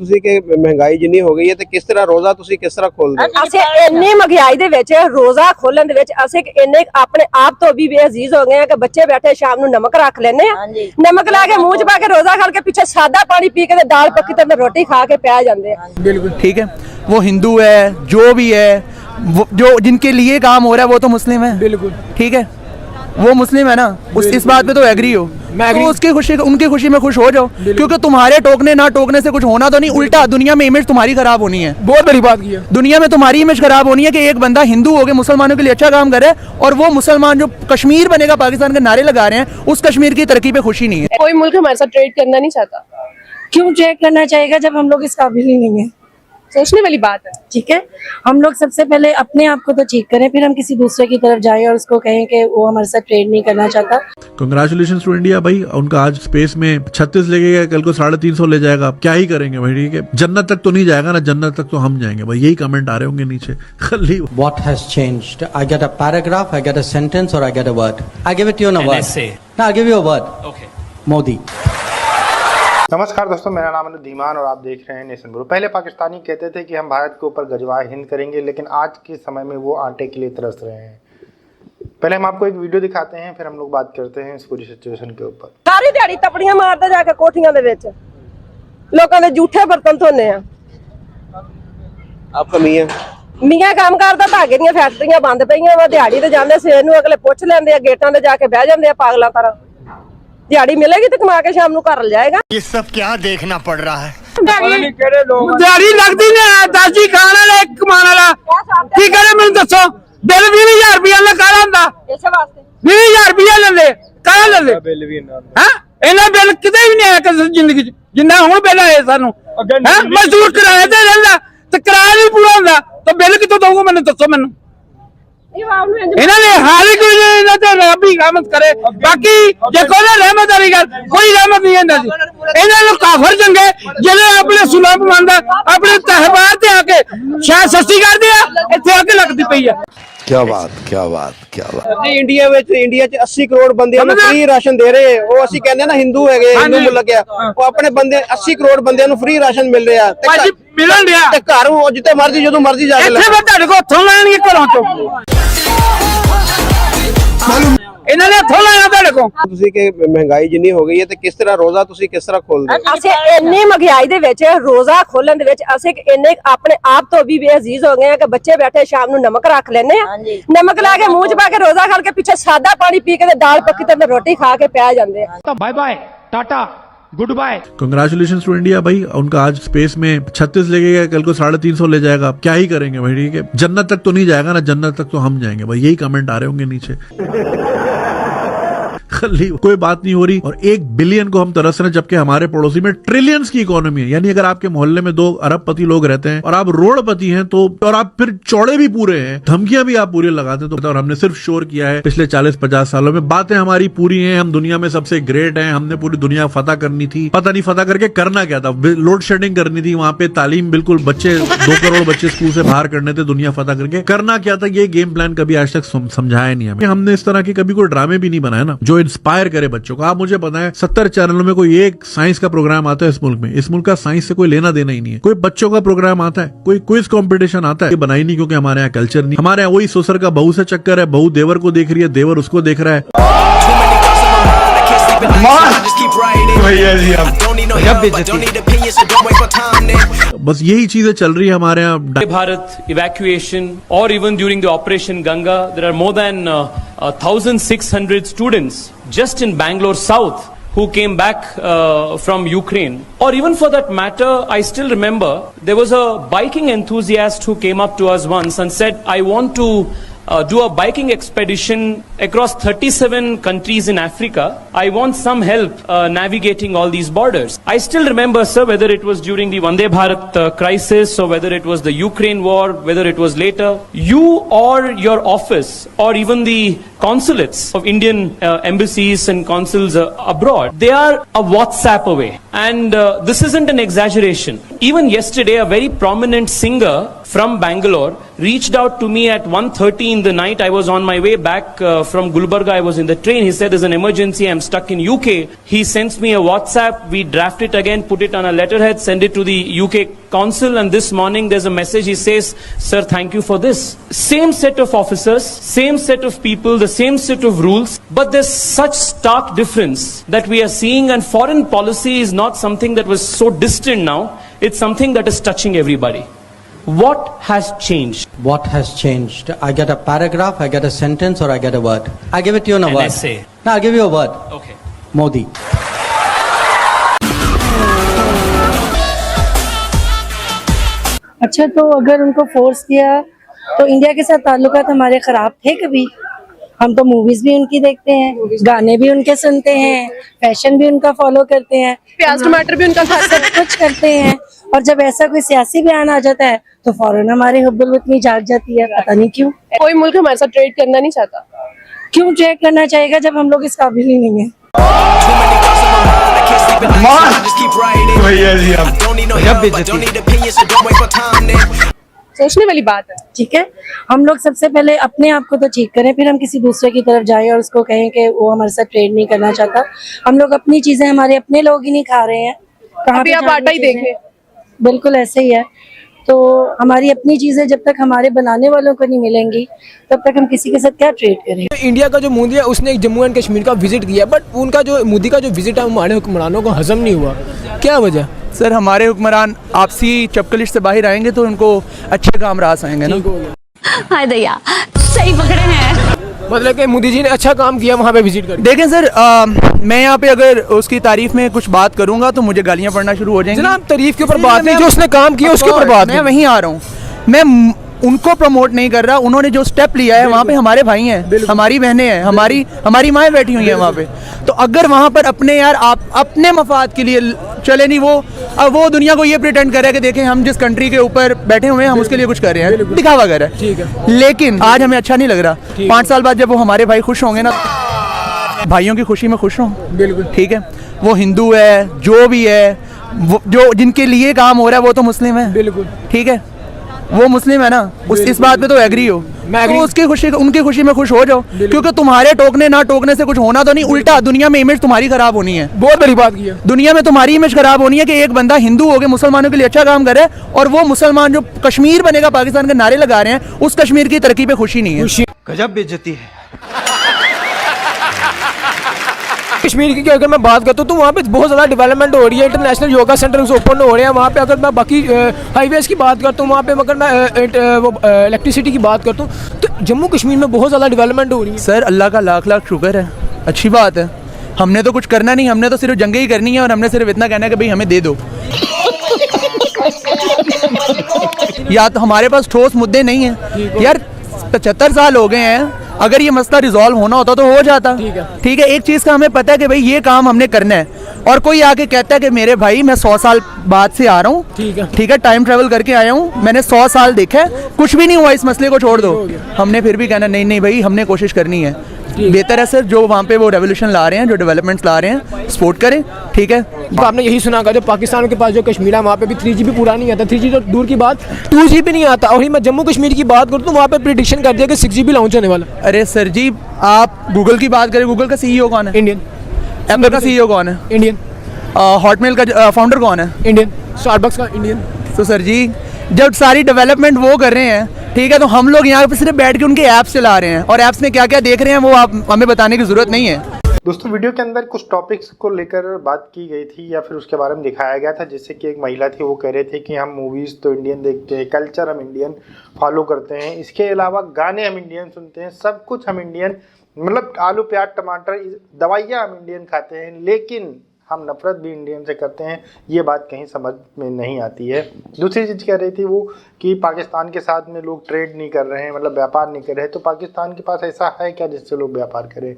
ਤੁਸੀਂ ਕਿ ਮਹਿੰਗਾਈ ਜਿੰਨੀ ਹੋ ਗਈ ਹੈ ਤੇ ਕਿਸ ਤਰ੍ਹਾਂ ਰੋਜ਼ਾ ਤੁਸੀਂ ਕਿਸ ਤਰ੍ਹਾਂ ਖੋਲਦੇ ਹੋ? ਅਸੀਂ ਇੰਨੀ ਮਹਿੰਗਾਈ ਦੇ ਵਿੱਚ ਰੋਜ਼ਾ ਖੋਲਣ ਦੇ ਵਿੱਚ ਅਸੀਂ ਇੰਨੇ ਆਪਣੇ ਆਪ ਤੋਂ ਵੀ ਬੇਅਜ਼ੀਜ਼ ਹੋ ਗਏ ਆ ਕਿ ਬੱਚੇ ਬੈਠੇ ਸ਼ਾਮ ਨੂੰ ਨਮਕ ਰੱਖ ਲੈਣੇ ਆ, ਨਮਕ ਲਾ ਕੇ ਮੂੰਹ 'ਚ ਪਾ ਕੇ ਰੋਜ਼ਾ ਖਾ ਕੇ ਪਿੱਛੇ सादा पानी पी के दाल पक्की तो रोटी खा के प्या जाते हैं। बिल्कुल ठीक है, वो हिंदू है जो भी है, जो जिनके लिए काम हो रहा है वो तो मुस्लिम है। बिल्कुल ठीक है, वो मुस्लिम है ना, इस बात पे तो एग्री हो, तो उसकी खुशी उनकी खुशी में खुश हो जाओ, क्योंकि तुम्हारे टोकने ना टोकने से कुछ होना तो नहीं, उल्टा दुनिया में इमेज तुम्हारी खराब होनी है। बहुत बड़ी बात की है, दुनिया में तुम्हारी इमेज खराब होनी है कि एक बंदा हिंदू हो के मुसलमानों के लिए अच्छा काम करे और वो मुसलमान जो कश्मीर बनेगा पाकिस्तान के नारे लगा रहे हैं, उस कश्मीर की तरक्की पे खुशी नहीं है। कोई मुल्क हमारे साथ ट्रेड करना नहीं चाहता। क्यों चेक करना चाहेगा जब हम लोग इस काबिल ही नहीं है? सोचने वाली बात है। ठीक है, हम लोग सबसे पहले अपने आप को तो ठीक करें, फिर हम किसी दूसरे की तरफ जाएं और उसको कहें कि वो हमारे साथ ट्रेड नहीं करना चाहता। कांग्रेचुलेशंस टू इंडिया भाई, उनका आज स्पेस में 36 ले गया, कल को 350 ले जाएगा, क्या ही करेंगे भाई। ठीक है, जन्नत तक तो नहीं जाएगा ना, जन्नत तक तो हम जाएंगे भाई, यही कमेंट आ रहे होंगे नीचे खाली। What has changed? I get a paragraph, I get a sentence, or I get a word. I give it to you in a word. No, I'll give you a word. Okay. Modi. नमस्कार दोस्तों, मेरा नाम है धीमान और आप देख रहे हैं नेशन ब्रो। पहले पाकिस्तानी कहते थे कि हम भारत के ऊपर गजवाए हिंद करेंगे, लेकिन आज के समय में वो आटे के लिए तरस रहे हैं। पहले हम आपको एक वीडियो दिखाते हैं, फिर हम लोग बात करते हैं इस पूरी सिचुएशन के ऊपर। सारी दिहाड़ी तपड़ियां मारदा जाके कोठियां दे विच लोकां दे झूठे बर्तन धोने आ। आपका मियां काम करदा, धागे ਦੀਆਂ फैक्ट्रियां बंद पईयां वा, दिहाड़ी ते जांदे सवेर ਨੂੰ अगले पुछ लैंदे आ, गेटां ते जाके बह जांदे आ पागलां तरह। दिहाड़ी मिलेगी तो कमा के शाम ਨੂੰ घर ले जाएगा। ये सब क्या देखना पड़ रहा है? दिहाड़ी लगदी ने दाजी खान वाला कमाने वाला की करे मैनूं दसो, बिल 20000 रुपया ला काला हुंदा, इस वास्ते 20000 रुपया लेंदे काला लेंदे बिल भी ना है, इन्ना बिल किते भी नहीं आया किसी जिंदगी च जिन्ना हुण बिल आए सानू है। मजदूर किराए ते रहंदा ते किराया नहीं पूरा हुंदा तो बिल कितों दूंगा मैनूं दसो। मैनूं इन्होंने हाल ही कोई रब ही रहमत करे, बाकी जे कोई रहमत वाली गल कोई रहमत नहीं है। इन्होंने काफर चंगे जिन्हें अपने सुलह पवांदा अपने तहवार ते आके शायद सस्ती कर दिया, इत्थे आके लगदी पई है। क्या बात क्या बात क्या बात। इंडिया च 80 करोड़ बंदियां ਨੂੰ फ्री राशन दे रहे, ਉਹ ਅਸੀਂ ਕਹਿੰਦੇ ਨਾ ਹਿੰਦੂ ਹੈਗੇ, ਹਿੰਦੂ ਮੁਲਕ ਆ, ਉਹ ਆਪਣੇ ਬੰਦੇ 80 ਕਰੋੜ ਬੰਦਿਆਂ ਨੂੰ फ्री ਰਾਸ਼ਨ ਮਿਲ ਰਿਹਾ ਤੇ ਮਿਲਣ ਰਿਹਾ ਤੇ ਘਰ ਜਿੱਥੇ ਮਰਜ਼ੀ ਜਦੋਂ ਮਰਜ਼ੀ ਜਾ ਕੇ ਇੱਥੇ ਮੈਂ ਤੁਹਾਡੇ ਕੋਲ ਹੱਥੋਂ ਲੈਣਗੇ ਘਰੋਂ ਚੋਂ, ਇਹਨਾਂ ਨੇ ਹੱਥੋਂ ਲੈਣਾ ਤੁਹਾਡੇ ਕੋਲ। ਤੁਸੀਂ ਕਿ ਮਹਿੰਗਾਈ ਜਿੰਨੀ ਹੋ ਗਈ ਹੈ ਤੇ ਕਿਸ ਤਰ੍ਹਾਂ ਰੋਜ਼ਾ ਤੁਸੀਂ ਕਿਸ ਤਰ੍ਹਾਂ ਖੋਲਦੇ ਹੋ? ਅਸੀਂ ਇੰਨੀ ਮਹਿੰਗਾਈ ਦੇ ਵਿੱਚ ਰੋਜ਼ਾ ਖੋਲਣ ਦੇ ਵਿੱਚ ਅਸੀਂ ਇੰਨੇ ਆਪਣੇ ਆਪ ਤੋਂ ਵੀ ਬੇਅਜ਼ੀਜ਼ ਹੋ ਗਏ ਆ ਕਿ ਬੱਚੇ ਬੈਠੇ ਸ਼ਾਮ ਨੂੰ ਨਮਕ ਰੱਖ ਲੈਣੇ ਆ, ਨਮਕ ਲਾ ਕੇ ਮੂੰਹ 'ਚ ਪਾ ਕੇ ਰੋਜ਼ਾ ਖਾ ਕੇ ਪਿੱਛੇ सादा पानी पी के दाल पक्की तो रोटी खा के प्या जाते हैं। तो बाय बाय टाटा good bye. Congratulations to India भाई, उनका आज स्पेस में 36 ले गया, कल को 350 ले जाएगा, क्या ही करेंगे भाई। ठीक है, जन्नत तक तो नहीं जाएगा ना, जन्नत तक तो हम जाएंगे भाई, यही कमेंट आ रहे होंगे नीचे खाली। कोई बात नहीं हो रही और 1 बिलियन को हम तरस रहे हैं, जबकि हमारे पड़ोसी में ट्रिलियंस की इकोनॉमी है। यानी अगर आपके मोहल्ले में 2 अरबपति लोग रहते हैं और आप रोडपति हैं तो, और आप फिर चौड़े भी पूरे हैं, धमकियां भी आप पूरी लगाते हैं तो, और हमने सिर्फ शोर किया है पिछले 40-50 सालों में, बातें हमारी पूरी हैं, हम दुनिया में सबसे ग्रेट हैं, हमने पूरी दुनिया फतह करनी थी, पता नहीं फतह करके करना क्या था, लोड शेडिंग करनी थी वहां पे, तालीम बिल्कुल बच्चे 2 करोड़ बच्चे स्कूल से बाहर करने थे, दुनिया फतह करके करना क्या था, ये गेम प्लान कभी आज तक समझाया नहीं हमें। हमने इस तरह की कभी कोई ड्रामे भी नहीं बनाए ना जो इंस्पायर करे बच्चों को। आप मुझे बताएं 70 चैनलों में कोई एक साइंस का प्रोग्राम आता है इस मुल्क में? इस मुल्क का साइंस से कोई लेना देना ही नहीं है। कोई बच्चों का प्रोग्राम आता है, कोई क्विज कंपटीशन आता है? ये बनाई नहीं, क्योंकि हमारे यहाँ कल्चर नहीं। हमारे यहाँ वही ससुर का बहू से चक्कर है, बहू देवर को देख रही है, देवर उसको देख रहा है। बस यही चीजें चल रही है हमारे यहाँ। Bharat evacuation or even during the Operation Ganga, there are more than 1,600 students just in Bangalore South who came back from Ukraine. Or even for that matter, I still remember there was a biking enthusiast who came up to us once and said, I want to do a biking expedition across 37 countries in Africa. I want some help navigating all these borders. I still remember, sir, whether it was during the Vande Bharat crisis or whether it was the Ukraine war, whether it was later, you or your office or even the consulates of Indian embassies and consuls abroad, they are a WhatsApp away. And this isn't an exaggeration. Even yesterday, a very prominent singer from Bangalore reached out to me at 1:30 in the night. I was on my way back from Gulbarga. I was in the train. He said, there's an emergency. I'm stuck in UK. He sends me a WhatsApp. We draft it again, put it on a letterhead, send it to the UK consul. And this morning there's a message. He says, sir, thank you for this. Same set of officers, same set of people, the same set of rules. But there's such stark difference that we are seeing, and foreign policy is not something that was so distant now. It's something that is touching everybody. What has changed? What has changed? I get a paragraph, I get a sentence, or I get a word. I give it to you in a An word. essay. No, I'll give you a word. Okay. Modi. अच्छा, तो अगर उनको force किया तो India के साथ ताल्लुकात हमारे खराब थे कभी? हम तो मूवीज भी उनकी देखते हैं, गाने भी उनके सुनते हैं, फैशन भी उनका फॉलो करते हैं, प्याज टमाटर भी उनका खाते सब कुछ करते हैं। और जब ऐसा कोई सियासी बयान आ जाता है तो फौरन हमारे हुब्बुल वतनी जाग जाती है, पता नहीं क्यों। कोई मुल्क हमारे साथ ट्रेड करना नहीं चाहता। क्यों ट्रेड करना चाहेगा जब हम लोग इस काबिल ही नहीं है? सोचने वाली बात है। ठीक है, हम लोग सबसे पहले अपने आप को तो ठीक करें, फिर हम किसी दूसरे की तरफ जाएं और उसको कहें कि वो हमारे साथ ट्रेड नहीं करना चाहता। हम लोग अपनी चीजें, हमारे अपने लोग ही नहीं खा रहे हैं। कहाँ अभी पे आप जा रही आटा ही चीजें? देखें। बिल्कुल ऐसे ही है। तो हमारी अपनी चीजें जब तक हमारे बनाने वालों को नहीं मिलेंगी तब तक हम किसी के साथ क्या ट्रेड करें। इंडिया का जो मोदी है उसने जम्मू एंड कश्मीर का विजिट किया, बट उनका जो मोदी का जो विजिट है हमारे हुक्मरानों को हजम नहीं हुआ। क्या वजह? सर, हमारे हुक्मरान आपसी चपकलिश से बाहर आएंगे तो उनको अच्छे काम रास आएंगे ना। हाय दया, सही पकड़े हैं। मतलब कि मोदी जी ने अच्छा काम किया वहाँ पे विजिट कर। देखें सर, मैं यहाँ पे अगर उसकी तारीफ में कुछ बात करूंगा तो मुझे गालियाँ पड़ना शुरू हो जाएंगी। जनाब, तारीफ के ऊपर बात नहीं, जो उसने काम किया उसके ऊपर बात। मैं वहीं आ रहा हूँ, मैं उनको प्रमोट नहीं कर रहा। उन्होंने जो स्टेप लिया है वहाँ पे हमारे भाई हैं, हमारी बहनें हैं, हमारी माएँ बैठी हुई हैं वहाँ पे। तो अगर वहाँ पर अपने यार आप अपने मफाद के लिए चले नहीं, अब वो दुनिया को ये प्रिटेंड करे कि देखें हम जिस कंट्री के ऊपर बैठे हुए हैं हम उसके लिए कुछ कर रहे हैं, दिखावा कर रहे हैं। ठीक है, लेकिन आज हमें अच्छा नहीं लग रहा। 5 साल बाद जब वो हमारे भाई खुश होंगे ना, भाइयों की खुशी में खुश हों। बिल्कुल ठीक है, वो हिंदू है, जो भी है, जो जिनके लिए काम हो रहा है वो तो मुस्लिम है। बिल्कुल ठीक है, वो मुस्लिम है ना, इस बात पे तो एग्री हो। तो उसकी खुशी, उनकी खुशी में खुश हो जाओ, क्योंकि तुम्हारे टोकने ना टोकने से कुछ होना तो नहीं, उल्टा दुनिया में इमेज तुम्हारी खराब होनी है। बहुत बड़ी बात की है। दुनिया में तुम्हारी इमेज खराब होनी है कि एक बंदा हिंदू हो के मुसलमानों के लिए अच्छा काम करे और वो मुसलमान जो कश्मीर बनेगा पाकिस्तान के नारे लगा रहे हैं, उस कश्मीर की तरक्की पे खुशी नहीं है। गजब बेइज्जती है। कश्मीर की अगर मैं बात करता हूँ तो वहाँ पे बहुत ज़्यादा डेवलपमेंट हो रही है, इंटरनेशनल योगा सेंटर्स ओपन हो रहे हैं वहाँ पे। अगर मैं बाकी हाईवेज की बात करता हूँ, वहाँ पे अगर मैं वो इलेक्ट्रिसिटी की बात करता हूँ तो जम्मू कश्मीर में बहुत ज़्यादा डेवलपमेंट हो रही है। सर, अल्लाह का लाख लाख शुक्र है, अच्छी बात है। हमने तो कुछ करना नहीं, हमने तो सिर्फ जंगें ही करनी है और हमने सिर्फ इतना कहना है कि भाई हमें दे दो। या तो हमारे पास ठोस मुद्दे नहीं है यार, 75 साल हो गए हैं, अगर ये मसला रिजॉल्व होना होता तो हो जाता। ठीक है, एक चीज़ का हमें पता है कि भाई ये काम हमने करना है, और कोई आके कहता है कि मेरे भाई मैं 100 साल बाद से आ रहा हूँ, ठीक है, टाइम ट्रेवल करके आया हूँ, मैंने 100 साल देखा है, कुछ भी नहीं हुआ, इस मसले को छोड़ दो। हमने फिर भी कहना नहीं नहीं भाई, हमने कोशिश करनी है। बेहतर है सर, जो वहाँ पे वो रेवोल्यूशन ला रहे हैं, जो डेवलपमेंट्स ला रहे हैं, सपोर्ट करें। ठीक है, तो आपने यही सुना होगा जो पाकिस्तान के पास जो कश्मीर है वहाँ पे भी 3GB पूरा नहीं आता, 3G तो दूर की बात 2GB नहीं आता। और ही मैं जम्मू कश्मीर की बात करूँ तो वहाँ पे प्रिडिक्शन कर दिया कि 6GB लॉन्च होने वाला। अरे सर जी, आप गूगल की बात करें, गूगल का CEO कौन है? इंडियन। एप्पल का CEO कौन है? इंडियन। हॉटमेल का फाउंडर कौन है? इंडियन। स्टारबक्स का इंडियन। तो सर जी, जब सारी डेवलपमेंट वो कर रहे हैं, ठीक है, तो हम लोग यहाँ पे सिर्फ बैठ के उनके ऐप्स चला रहे हैं, और ऐप्स में क्या क्या देख रहे हैं वो आप हमें बताने की ज़रूरत नहीं है। दोस्तों, वीडियो के अंदर कुछ टॉपिक्स को लेकर बात की गई थी या फिर उसके बारे में दिखाया गया था, जैसे कि एक महिला थी, वो कह रहे थे कि हम मूवीज़ तो इंडियन देखते हैं, कल्चर हम इंडियन फॉलो करते हैं, इसके अलावा गाने हम इंडियन सुनते हैं, सब कुछ हम इंडियन, मतलब आलू प्याज टमाटर दवाइयाँ हम इंडियन खाते हैं, लेकिन हम नफरत भी इंडियन से करते हैं। ये बात कहीं समझ में नहीं आती है। दूसरी चीज़ कह रही थी वो कि पाकिस्तान के साथ में लोग ट्रेड नहीं कर रहे हैं, मतलब व्यापार नहीं कर रहे, तो पाकिस्तान के पास ऐसा है क्या जिससे लोग व्यापार करें?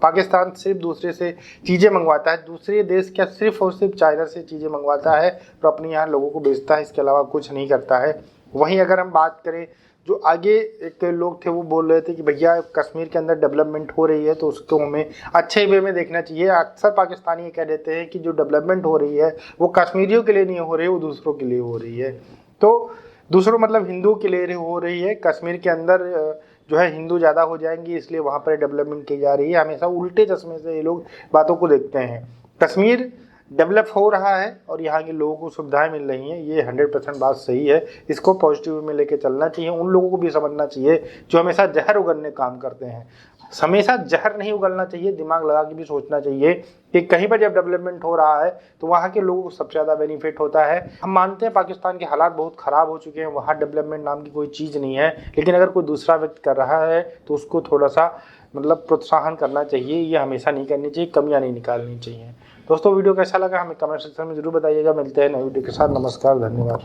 पाकिस्तान सिर्फ दूसरे से चीज़ें मंगवाता है, दूसरे देश क्या सिर्फ और सिर्फ चाइना से चीज़ें मंगवाता है तो अपने यहाँ लोगों को बेचता है, इसके अलावा कुछ नहीं करता है। वहीं अगर हम बात करें, जो आगे एक लोग थे वो बोल रहे थे कि भैया कश्मीर के अंदर डेवलपमेंट हो रही है तो उसको हमें अच्छे वे में देखना चाहिए। अक्सर पाकिस्तानी ये कह देते हैं कि जो डेवलपमेंट हो रही है वो कश्मीरियों के लिए नहीं हो रही है, वो दूसरों के लिए हो रही है। तो दूसरों मतलब हिंदुओं की ले हो रही है, कश्मीर के अंदर जो है हिंदू ज़्यादा हो जाएंगे इसलिए वहाँ पर डेवलपमेंट की जा रही है। हमेशा उल्टे चश्मे से ये लोग बातों को देखते हैं। कश्मीर डेवलप हो रहा है और यहाँ के लोगों को सुविधाएं मिल रही हैं, ये 100% बात सही है। इसको पॉजिटिव में लेके चलना चाहिए। उन लोगों को भी समझना चाहिए जो हमेशा जहर उगलने काम करते हैं। हमेशा जहर नहीं उगलना चाहिए, दिमाग लगा के भी सोचना चाहिए कि कहीं पर जब डेवलपमेंट हो रहा है तो वहाँ के लोगों को सबसे ज़्यादा बेनिफिट होता है। हम मानते हैं पाकिस्तान के हालात बहुत ख़राब हो चुके हैं, वहाँ डेवलपमेंट नाम की कोई चीज़ नहीं है, लेकिन अगर कोई दूसरा व्यक्ति कर रहा है तो उसको थोड़ा सा मतलब प्रोत्साहन करना चाहिए। ये हमेशा नहीं करनी चाहिए, कमियाँ नहीं निकालनी चाहिए। दोस्तों वीडियो कैसा लगा हमें कमेंट सेक्शन में ज़रूर बताइएगा। मिलते हैं नई वीडियो के साथ। नमस्कार, धन्यवाद।